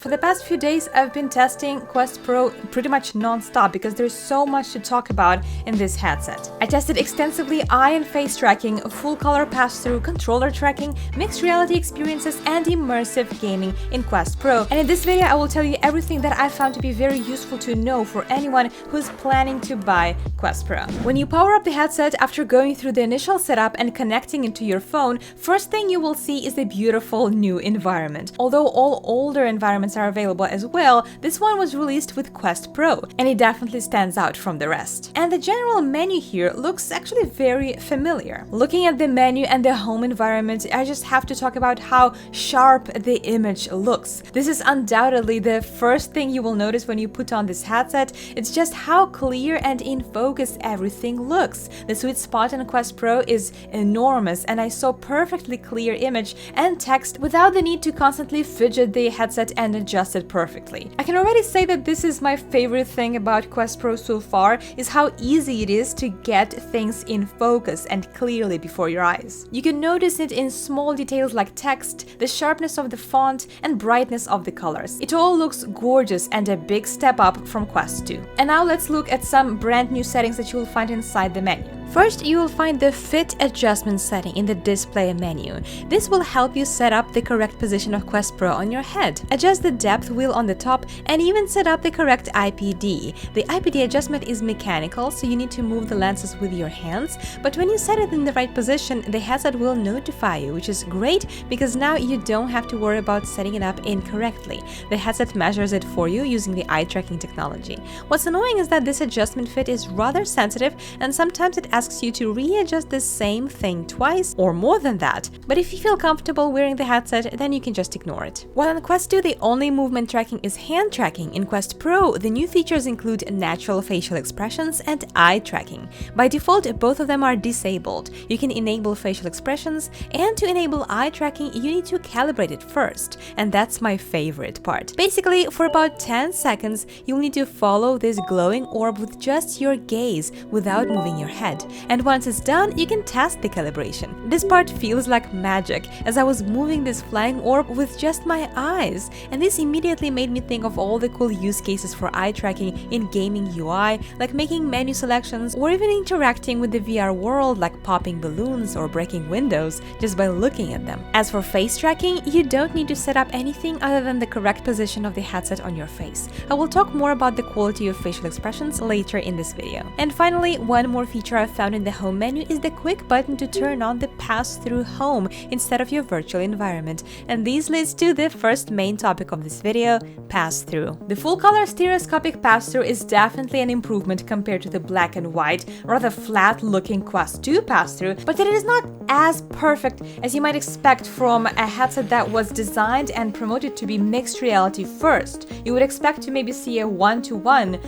For the past few days, I've been testing Quest Pro pretty much non-stop because there's so much to talk about in this headset. I tested extensively eye and face tracking, full color pass-through, controller tracking, mixed reality experiences, and immersive gaming in Quest Pro. And in this video, I will tell you everything that I found to be very useful to know for anyone who's planning to buy Quest Pro. When you power up the headset after going through the initial setup and connecting it to your phone, first thing you will see is the beautiful new environment. Although all older environments are available as well, this one was released with Quest Pro, and it definitely stands out from the rest. And the general menu here looks actually very familiar. Looking at the menu and the home environment, I just have to talk about how sharp the image looks. This is undoubtedly the first thing you will notice when you put on this headset. It's just how clear and in focus everything looks. The sweet spot in Quest Pro is enormous, and I saw perfectly clear image and text without the need to constantly fidget the headset and adjust it perfectly. I can already say that this is my favorite thing about Quest Pro so far, is how easy it is to get things in focus and clearly before your eyes. You can notice it in small details like text, the sharpness of the font, and brightness of the colors. It all looks gorgeous and a big step up from Quest 2. And now let's look at some brand new settings that you will find inside the menu. First, you will find the Fit Adjustment setting in the display menu. This will help you set up the correct position of Quest Pro on your head, adjust the depth wheel on the top, and even set up the correct IPD. The IPD adjustment is mechanical, so you need to move the lenses with your hands, but when you set it in the right position, the headset will notify you, which is great because now you don't have to worry about setting it up incorrectly. The headset measures it for you using the eye tracking technology. What's annoying is that this adjustment fit is rather sensitive, and sometimes it asks you to readjust the same thing twice or more than that, but if you feel comfortable wearing the headset, then you can just ignore it. While in Quest 2 the only movement tracking is hand tracking, in Quest Pro the new features include natural facial expressions and eye tracking. By default, both of them are disabled. You can enable facial expressions, and to enable eye tracking you need to calibrate it first, and that's my favorite part. Basically, for about 10 seconds you'll need to follow this glowing orb with just your gaze without moving your head. And once it's done, you can test the calibration. This part feels like magic, as I was moving this flying orb with just my eyes, and this immediately made me think of all the cool use cases for eye tracking in gaming UI, like making menu selections or even interacting with the VR world, like popping balloons or breaking windows just by looking at them. As for face tracking, you don't need to set up anything other than the correct position of the headset on your face. I will talk more about the quality of facial expressions later in this video. And finally, one more feature I found in the home menu is the quick button to turn on the pass-through home instead of your virtual environment. And this leads to the first main topic of this video, pass-through. The full-color stereoscopic pass-through is definitely an improvement compared to the black and white, rather flat-looking Quest 2 pass-through, but it is not as perfect as you might expect from a headset that was designed and promoted to be mixed reality first. You would expect to maybe see a one-to-one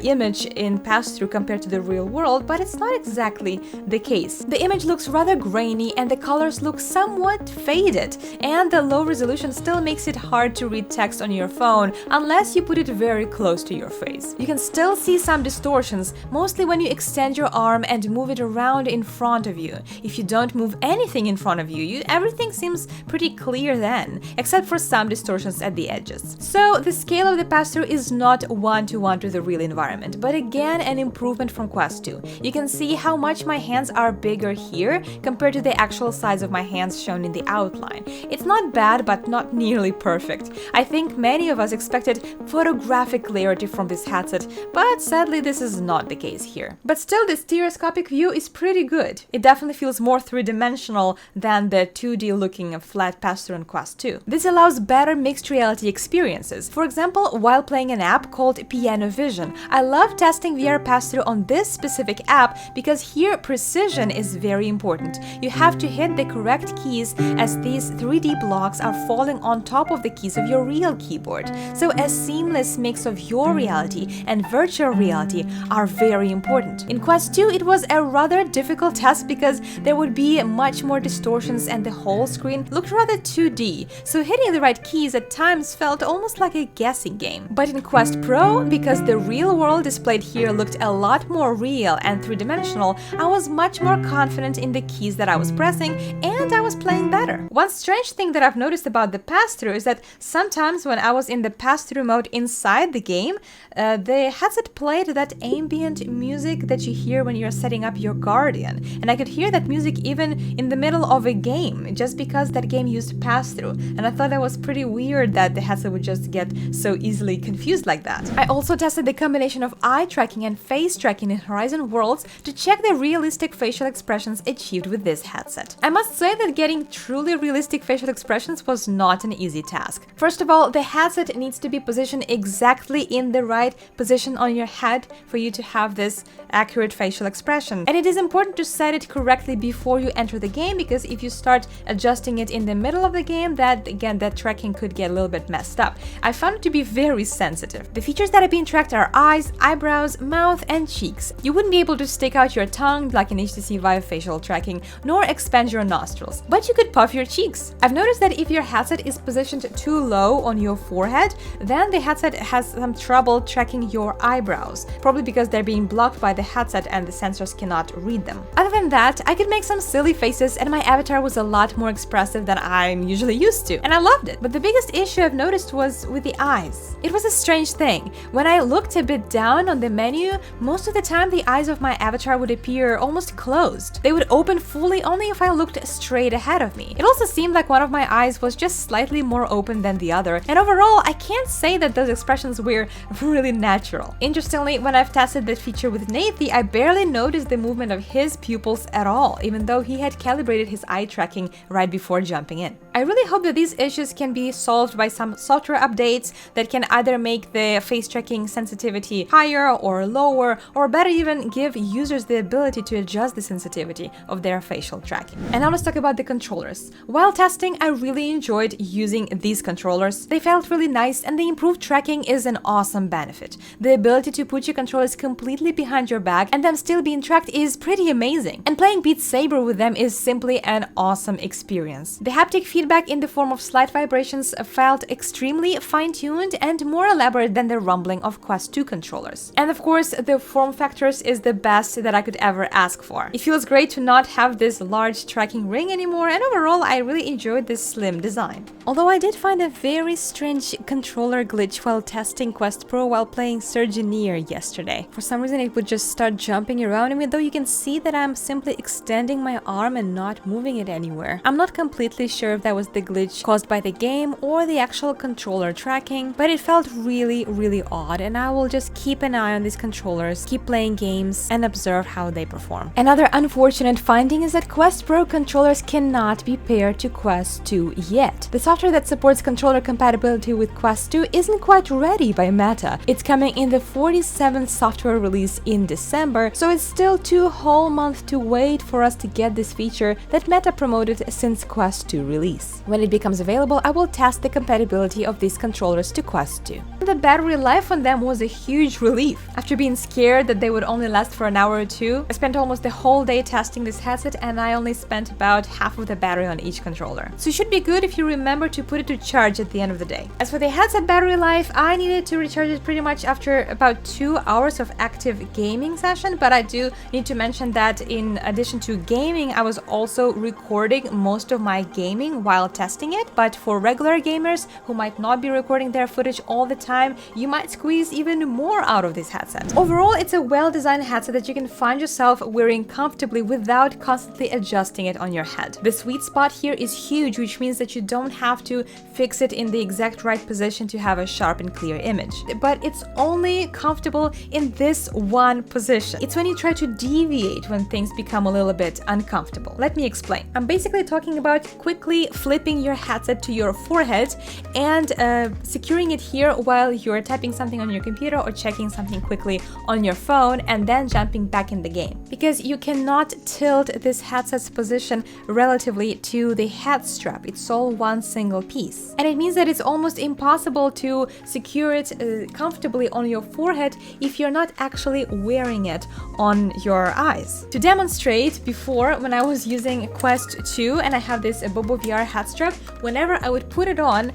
image in pass-through compared to the real world, but it's not exactly the case. The image looks rather grainy and the colors look somewhat faded, and the low resolution still makes it hard to read text on your phone unless you put it very close to your face. You can still see some distortions, mostly when you extend your arm and move it around in front of you. If you don't move anything in front of you, everything seems pretty clear then, except for some distortions at the edges. So the scale of the pass-through is not one-to-one to the real environment, but again an improvement from Quest 2. You can see how much my hands are bigger here compared to the actual size of my hands shown in the outline. It's not bad, but not nearly perfect. I think many of us expected photographic clarity from this headset, but sadly this is not the case here. But still, the stereoscopic view is pretty good. It definitely feels more three-dimensional than the 2D looking flat pass-through in Quest 2. This allows better mixed reality experiences. For example, while playing an app called Piano Vision, I love testing VR pass-through on this specific app because here precision is very important. You have to hit the correct keys as these 3D blocks are falling on top of the keys of your real keyboard. So a seamless mix of your reality and virtual reality are very important. In Quest 2 it was a rather difficult test because there would be much more distortions and the whole screen looked rather 2D, so hitting the right keys at times felt almost like a guessing game. But in Quest Pro, because the real world displayed here looked a lot more real and three-dimensional, intentional, I was much more confident in the keys that I was pressing, and I was playing better. One strange thing that I've noticed about the pass-through is that sometimes when I was in the pass-through mode inside the game, the headset played that ambient music that you hear when you're setting up your Guardian, and I could hear that music even in the middle of a game, just because that game used pass-through, and I thought that was pretty weird that the headset would just get so easily confused like that. I also tested the combination of eye tracking and face tracking in Horizon Worlds to check the realistic facial expressions achieved with this headset. I must say that getting truly realistic facial expressions was not an easy task. First of all, the headset needs to be positioned exactly in the right position on your head for you to have this accurate facial expression. And it is important to set it correctly before you enter the game, because if you start adjusting it in the middle of the game, that tracking could get a little bit messed up. I found it to be very sensitive. The features that are being tracked are eyes, eyebrows, mouth, and cheeks. You wouldn't be able to stick out your tongue like in HTC Vive facial tracking, nor expand your nostrils, but you could puff your cheeks. I've noticed that if your headset is positioned too low on your forehead, then the headset has some trouble tracking your eyebrows, probably because they're being blocked by the headset and the sensors cannot read them. Other than that, I could make some silly faces and my avatar was a lot more expressive than I'm usually used to, and I loved it. But the biggest issue I've noticed was with the eyes. It was a strange thing. When I looked a bit down on the menu, most of the time the eyes of my avatar would appear almost closed. They would open fully only if I looked straight ahead of me. It also seemed like one of my eyes was just slightly more open than the other, and overall I can't say that those expressions were really natural. Interestingly, when I've tested this feature with Nathy, I barely noticed the movement of his pupils at all, even though he had calibrated his eye tracking right before jumping in. I really hope that these issues can be solved by some software updates that can either make the face tracking sensitivity higher or lower, or better even give users the ability to adjust the sensitivity of their facial tracking. And now let's talk about the controllers. While testing, I really enjoyed using these controllers. They felt really nice, and the improved tracking is an awesome benefit. The ability to put your controllers completely behind your back and them still being tracked is pretty amazing. And playing Beat Saber with them is simply an awesome experience. The haptic feedback in the form of slight vibrations felt extremely fine-tuned and more elaborate than the rumbling of Quest 2 controllers. And of course, the form factors is the best that I could ever ask for. It feels great to not have this large tracking ring anymore, and overall I really enjoyed this slim design. Although I did find a very strange controller glitch while testing Quest Pro while playing Surgeoneer yesterday. For some reason it would just start jumping around, even though you can see that I'm simply extending my arm and not moving it anywhere. I'm not completely sure if that was the glitch caused by the game or the actual controller tracking, but it felt really odd, and I will just keep an eye on these controllers, keep playing games, and observe how they perform. Another unfortunate finding is that Quest Pro controllers cannot be paired to Quest 2 yet. The software that supports controller compatibility with Quest 2 isn't quite ready by Meta. It's coming in the 47th software release in December, so it's still 2 whole months to wait for us to get this feature that Meta promoted since Quest 2 release. When it becomes available, I will test the compatibility of these controllers to Quest 2. The battery life on them was a huge relief. After being scared that they would only last for an hour or two, I spent almost the whole day testing this headset, and I only spent about half of the battery on each controller. So it should be good if you remember to put it to charge at the end of the day. As for the headset battery life, I needed to recharge it pretty much after about 2 hours of active gaming session, but I do need to mention that in addition to gaming, I was also recording most of my gaming while testing it. But for regular gamers who might not be recording their footage all the time, you might squeeze even more out of this headset. Overall, it's a well-designed headset that you can find yourself wearing comfortably without constantly adjusting it on your head. The sweet spot here is huge, which means that you don't have to fix it in the exact right position to have a sharp and clear image. But it's only comfortable in this one position. It's when you try to deviate when things become a little bit uncomfortable. Let me explain. I'm basically talking about quickly flipping your headset to your forehead and securing it here while you're typing something on your computer or checking something quickly on your phone, and then jumping back in the game. Because you cannot tilt this headset's position relatively to the head strap. It's all one single piece. And it means that it's almost impossible to secure it comfortably on your forehead if you're not actually wearing it on your eyes. To demonstrate, before, when I was using Quest 2 and I have this Bobo VR head strap, whenever I would put it on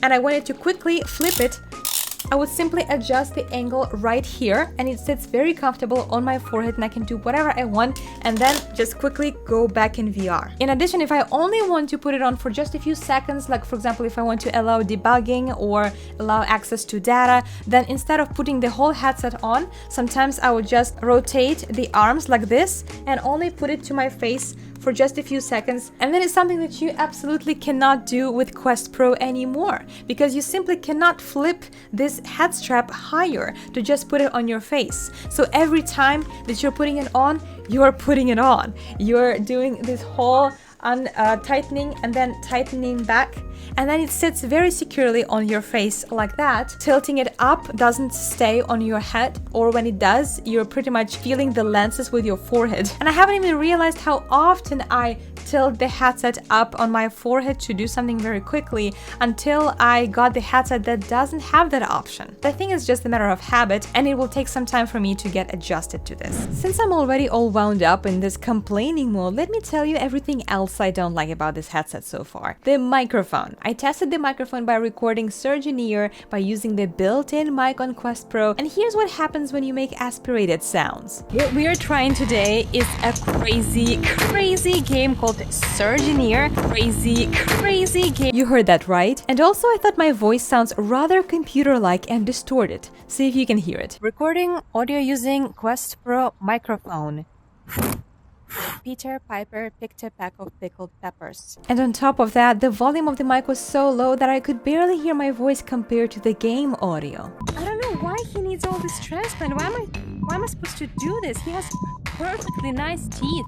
and I wanted to quickly flip it, I would simply adjust the angle right here, and it sits very comfortable on my forehead, and I can do whatever I want and then just quickly go back in VR. In addition, if I only want to put it on for just a few seconds, like for example, if I want to allow debugging or allow access to data, then instead of putting the whole headset on, sometimes I would just rotate the arms like this and only put it to my face for just a few seconds. And that is something that you absolutely cannot do with Quest Pro anymore, because you simply cannot flip this head strap higher to just put it on your face. So every time that you're putting it on, you're putting it on. You're doing this whole tightening and then tightening back, and then it sits very securely on your face like that. Tilting it up doesn't stay on your head, or when it does, you're pretty much feeling the lenses with your forehead. And I haven't even realized how often I tilt the headset up on my forehead to do something very quickly until I got the headset that doesn't have that option. I think it's just a matter of habit, and it will take some time for me to get adjusted to this. Since I'm already all wound up in this complaining mode, let me tell you everything else I don't like about this headset so far. The microphone. I tested the microphone by recording Surge in-ear by using the built-in mic on Quest Pro, and here's what happens when you make aspirated sounds. What we are trying today is a crazy game called Surge in-ear. Crazy game. You heard that right? And also I thought my voice sounds rather computer-like and distorted. See if you can hear it. Recording audio using Quest Pro microphone. Peter Piper picked a pack of pickled peppers. And on top of that, the volume of the mic was so low that I could barely hear my voice compared to the game audio. I don't know why he needs all this transplant. Why am I supposed to do this? He has perfectly nice teeth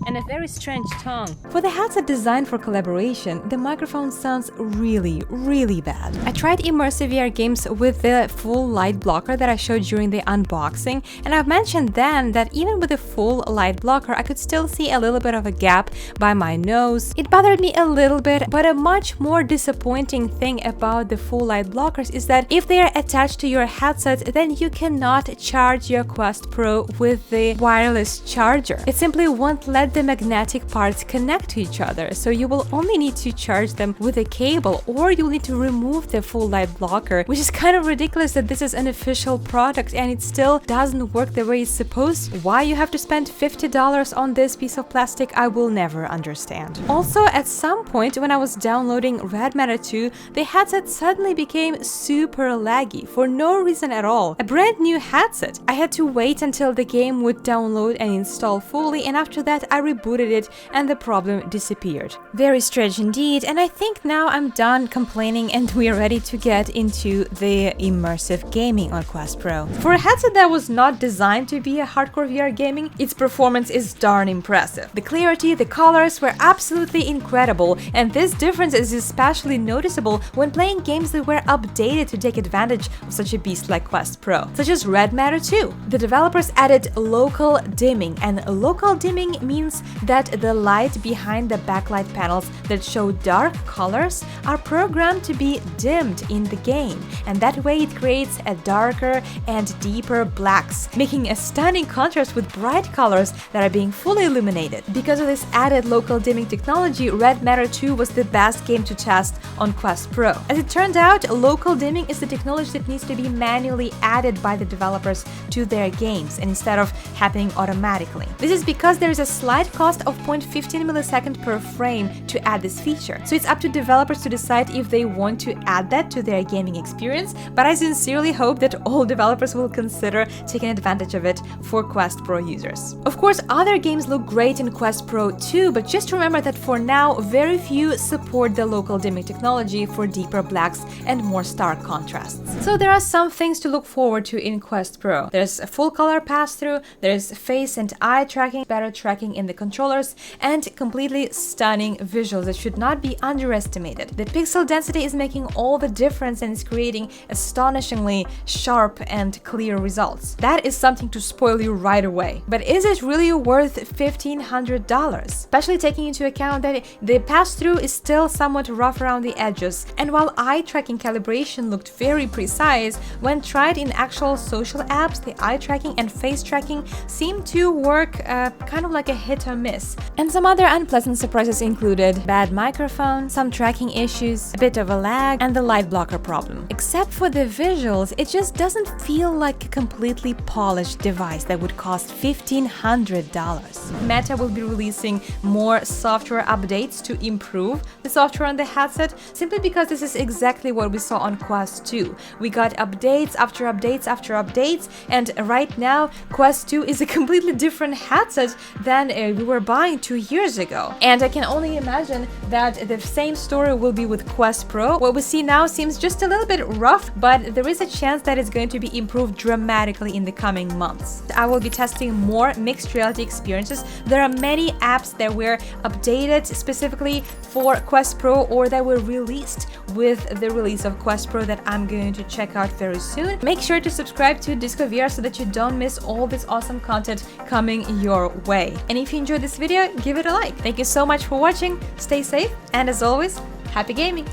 and a very strange tongue. For the headset designed for collaboration, the microphone sounds really bad. I tried immersive VR games with the full light blocker that I showed during the unboxing, and I've mentioned then that even with the full light blocker, I could still see a little bit of a gap by my nose. It bothered me a little bit, but a much more disappointing thing about the full light blockers is that if they are attached to your headset, then you cannot charge your Quest Pro with the wireless charger. It simply won't let the magnetic parts connect to each other, so you will only need to charge them with a cable, or you'll need to remove the full light blocker, which is kind of ridiculous that this is an official product and it still doesn't work the way it's supposed. Why you have to spend $50 on this piece of plastic, I will never understand. Also, at some point when I was downloading Red Matter 2, the headset suddenly became super laggy for no reason at all. A brand new headset. I had to wait until the game would download and install fully, and after that I rebooted it and the problem disappeared. Very strange indeed, and I think now I'm done complaining and we are ready to get into the immersive gaming on Quest Pro. For a headset that was not designed to be a hardcore VR gaming, its performance is darn impressive. The clarity, the colors were absolutely incredible, and this difference is especially noticeable when playing games that were updated to take advantage of such a beast like Quest Pro, such as Red Matter 2. The developers added local dimming, and local dimming means that the light behind the backlight panels that show dark colors are programmed to be dimmed in the game, and that way it creates a darker and deeper blacks, making a stunning contrast with bright colors that are being fully illuminated. Because of this added local dimming technology, Red Matter 2 was the best game to test on Quest Pro. As it turned out, local dimming is the technology that needs to be manually added by the developers to their games instead of happening automatically. This is because there is a slight cost of 0.15 millisecond per frame to add this feature. So it's up to developers to decide if they want to add that to their gaming experience, but I sincerely hope that all developers will consider taking advantage of it for Quest Pro users. Of course, other games look great in Quest Pro too, but just remember that for now, very few support the local dimming technology for deeper blacks and more stark contrasts. So there are some things to look forward to in Quest Pro. There's a full color pass-through, there's face and eye tracking, better tracking in the controllers, and completely stunning visuals that should not be underestimated. The pixel density is making all the difference and is creating astonishingly sharp and clear results. That is something to spoil you right away. But is it really worth $1,500? Especially taking into account that the pass-through is still somewhat rough around the edges, and while eye tracking calibration looked very precise, when tried in actual social apps, the eye tracking and face tracking seem to work kind of like a hit hit or miss. And some other unpleasant surprises included bad microphone, some tracking issues, a bit of a lag, and the light blocker problem. Except for the visuals, it just doesn't feel like a completely polished device that would cost $1,500. Meta will be releasing more software updates to improve the software on the headset, simply because this is exactly what we saw on Quest 2. We got updates after updates after updates, and right now Quest 2 is a completely different headset than we were buying 2 years ago. And I can only imagine that the same story will be with Quest Pro. What we see now seems just a little bit rough, but there is a chance that it's going to be improved dramatically in the coming months. I will be testing more mixed reality experiences. There are many apps that were updated specifically for Quest Pro or that were released with the release of Quest Pro that I'm going to check out very soon. Make sure to subscribe to Disco VR so that you don't miss all this awesome content coming your way. And if you enjoyed this video, give it a like. Thank you so much for watching, stay safe, and as always, happy gaming!